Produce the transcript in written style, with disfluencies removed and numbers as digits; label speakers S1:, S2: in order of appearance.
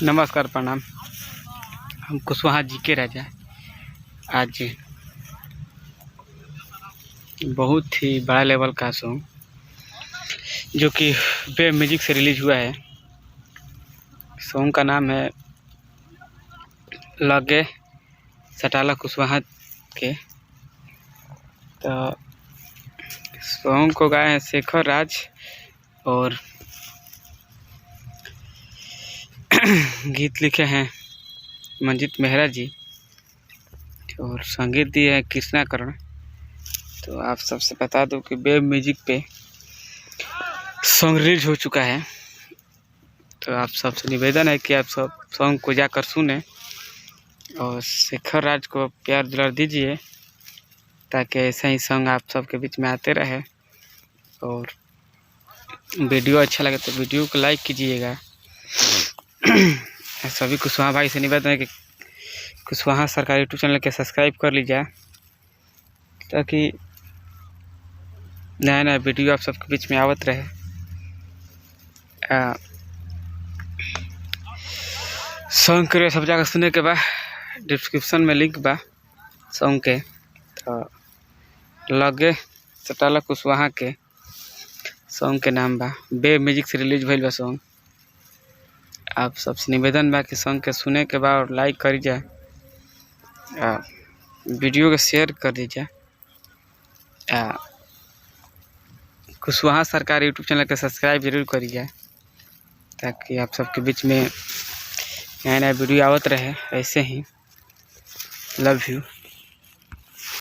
S1: नमस्कार प्रणाम। हम कुशवाहा जी के राजा आज बहुत ही बड़ा लेवल का सॉन्ग जो कि वेब म्यूजिक से रिलीज हुआ है। सॉन्ग का नाम है लगे सटाला कुशवाहा के। तो सॉन्ग को गाए हैं शेखर राज और गीत लिखे हैं मंजीत मेहरा जी और संगीत दिए हैं कृष्णा करण। तो आप सबसे बता दूं कि वेब म्यूजिक पे सॉन्ग रिलीज हो चुका है। तो आप सबसे निवेदन है कि आप सब सॉन्ग को जाकर सुने और शेखर राज को प्यार दुलार दीजिए ताकि ऐसा ही सॉन्ग आप सबके बीच में आते रहे। और वीडियो अच्छा लगे तो वीडियो को लाइक कीजिएगा। सभी कुशवाहा भाई से निवेदन है कि कुशवाहा सरकारी यूट्यूब चैनल के सब्सक्राइब कर लीजिए ताकि नया नया वीडियो आप सबके बीच में आवत रहे। सॉन्ग के सब जगह सुने के बाद डिस्क्रिप्शन में लिंक बा सॉन्ग के। तो लगे सटाला कुशवाहा के सॉन्ग के नाम बा, वेब म्यूजिक से रिलीज भइल बा सॉन्ग। आप सबसे निवेदन बा कि सॉन्ग के सुने के बाद और लाइक कर जाए, वीडियो को शेयर कर दीजिए। कुशवाहा सरकारी यूट्यूब चैनल के सब्सक्राइब जरूर करिए ताकि आप सबके बीच में नया नया वीडियो आवत रहे। ऐसे ही लव यू।